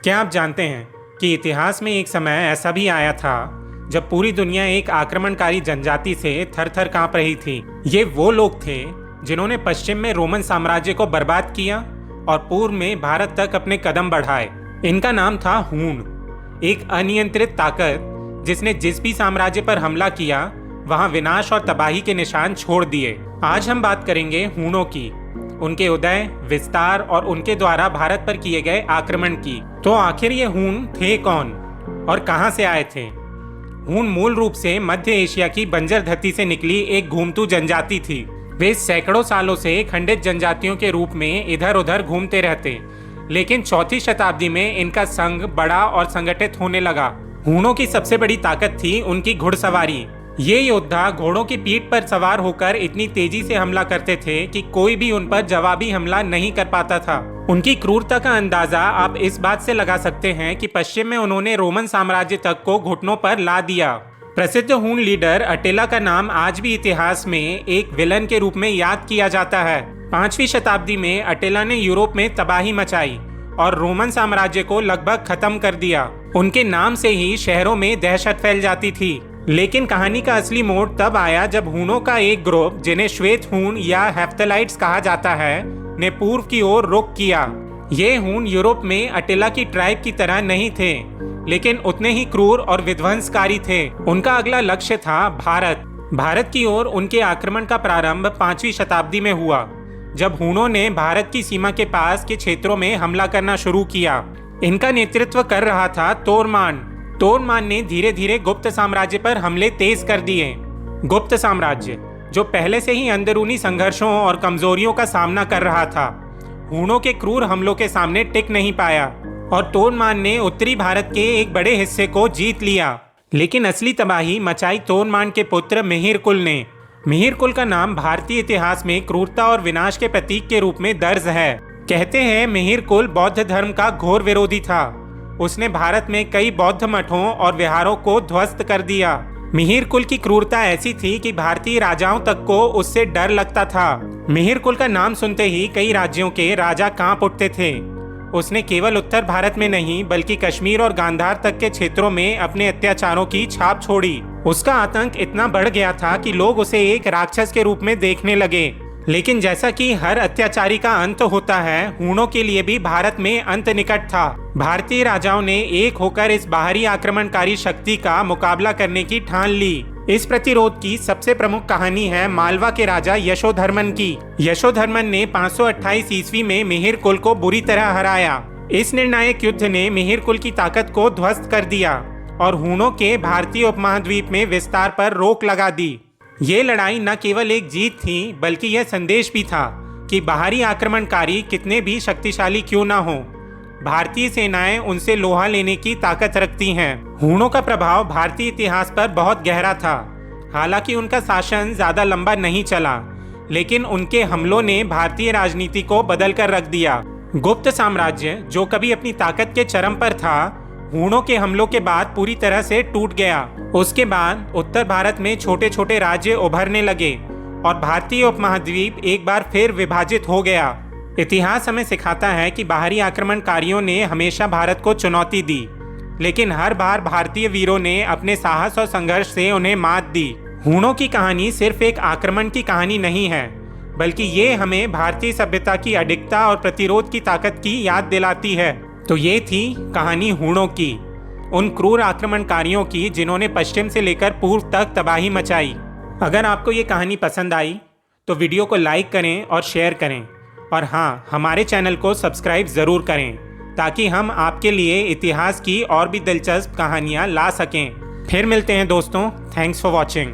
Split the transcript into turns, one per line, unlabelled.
क्या आप जानते हैं कि इतिहास में एक समय ऐसा भी आया था जब पूरी दुनिया एक आक्रमणकारी जनजाति से थर थर कांप रही थी। ये वो लोग थे जिन्होंने पश्चिम में रोमन साम्राज्य को बर्बाद किया और पूर्व में भारत तक अपने कदम बढ़ाए। इनका नाम था हूण, एक अनियंत्रित ताकत जिसने जिस भी साम्राज्य पर हमला किया वहां विनाश और तबाही के निशान छोड़ दिए। आज हम बात करेंगे हूणों की, उनके उदय, विस्तार और उनके द्वारा भारत पर किए गए आक्रमण की। तो आखिर ये हूण थे कौन और कहां से आए थे? हूण मूल रूप से मध्य एशिया की बंजर धरती से निकली एक घूमतू जनजाति थी। वे सैकड़ों सालों से खंडित जनजातियों के रूप में इधर उधर घूमते रहते, लेकिन चौथी शताब्दी में इनका संघ बड़ा और संगठित होने लगा। हूणों की सबसे बड़ी ताकत थी उनकी घुड़सवारी। ये योद्धा घोड़ों की पीठ पर सवार होकर इतनी तेजी से हमला करते थे कि कोई भी उन पर जवाबी हमला नहीं कर पाता था। उनकी क्रूरता का अंदाजा आप इस बात से लगा सकते हैं कि पश्चिम में उन्होंने रोमन साम्राज्य तक को घुटनों पर ला दिया। प्रसिद्ध हूण लीडर अटेला का नाम आज भी इतिहास में एक विलन के रूप में याद किया जाता है। 5वीं शताब्दी में अटेला ने यूरोप में तबाही मचाई और रोमन साम्राज्य को लगभग खत्म कर दिया। उनके नाम से ही शहरों में दहशत फैल जाती थी। लेकिन कहानी का असली मोड़ तब आया जब हूणों का एक ग्रुप, जिन्हें श्वेत हूण या हेफ्थलाइट्स कहा जाता है, ने पूर्व की ओर रुख किया। ये हूण यूरोप में अटेला की ट्राइब की तरह नहीं थे, लेकिन उतने ही क्रूर और विध्वंसकारी थे। उनका अगला लक्ष्य था भारत की ओर उनके आक्रमण का प्रारंभ 5वीं शताब्दी में हुआ, जब हूणों ने भारत की सीमा के पास के क्षेत्रों में हमला करना शुरू किया। इनका नेतृत्व कर रहा था तोरमान ने धीरे धीरे गुप्त साम्राज्य पर हमले तेज कर दिए। गुप्त साम्राज्य, जो पहले से ही अंदरूनी संघर्षों और कमजोरियों का सामना कर रहा था, हूणों के क्रूर हमलों के सामने टिक नहीं पाया और तोरमान ने उत्तरी भारत के एक बड़े हिस्से को जीत लिया। लेकिन असली तबाही मचाई तोरमान के पुत्र मिहिरकुल ने। मिहिरकुल का नाम भारतीय इतिहास में क्रूरता और विनाश के प्रतीक के रूप में दर्ज है। कहते हैं मिहिरकुल बौद्ध धर्म का घोर विरोधी था। उसने भारत में कई बौद्ध मठों और विहारों को ध्वस्त कर दिया। मिहिरकुल की क्रूरता ऐसी थी कि भारतीय राजाओं तक को उससे डर लगता था। मिहिरकुल का नाम सुनते ही कई राज्यों के राजा कांप उठते थे। उसने केवल उत्तर भारत में नहीं बल्कि कश्मीर और गांधार तक के क्षेत्रों में अपने अत्याचारों की छाप छोड़ी। उसका आतंक इतना बढ़ गया था कि लोग उसे एक राक्षस के रूप में देखने लगे। लेकिन जैसा कि हर अत्याचारी का अंत होता है, हूणों के लिए भी भारत में अंत निकट था। भारतीय राजाओं ने एक होकर इस बाहरी आक्रमणकारी शक्ति का मुकाबला करने की ठान ली। इस प्रतिरोध की सबसे प्रमुख कहानी है मालवा के राजा यशोधर्मन की। यशोधर्मन ने 528 ईस्वी में मिहिरकुल को बुरी तरह हराया। इस निर्णायक युद्ध ने मिहिरकुल की ताकत को ध्वस्त कर दिया और हूणों के भारतीय उपमहाद्वीप में विस्तार पर रोक लगा दी। ये लड़ाई न केवल एक जीत थी, बल्कि यह संदेश भी था कि बाहरी आक्रमणकारी कितने भी शक्तिशाली क्यों न हो, भारतीय सेनाएं उनसे लोहा लेने की ताकत रखती हैं। हूणों का प्रभाव भारतीय इतिहास पर बहुत गहरा था। हालांकि उनका शासन ज्यादा लंबा नहीं चला, लेकिन उनके हमलों ने भारतीय राजनीति को बदल कर रख दिया। गुप्त साम्राज्य, जो कभी अपनी ताकत के चरम पर था, हूणों के हमलों के बाद पूरी तरह से टूट गया। उसके बाद उत्तर भारत में छोटे छोटे राज्य उभरने लगे और भारतीय उपमहाद्वीप एक बार फिर विभाजित हो गया। इतिहास हमें सिखाता है कि बाहरी आक्रमणकारियों ने हमेशा भारत को चुनौती दी, लेकिन हर बार भारतीय वीरों ने अपने साहस और संघर्ष से उन्हें मात दी। हूणों की कहानी सिर्फ एक आक्रमण की कहानी नहीं है, बल्कि ये हमें भारतीय सभ्यता की अडिगता और प्रतिरोध की ताकत की याद दिलाती है। तो ये थी कहानी हूणों की, उन क्रूर आक्रमणकारियों की जिन्होंने पश्चिम से लेकर पूर्व तक तबाही मचाई। अगर आपको ये कहानी पसंद आई तो वीडियो को लाइक करें और शेयर करें, और हाँ, हमारे चैनल को सब्सक्राइब ज़रूर करें ताकि हम आपके लिए इतिहास की और भी दिलचस्प कहानियाँ ला सकें। फिर मिलते हैं दोस्तों। Thanks for watching.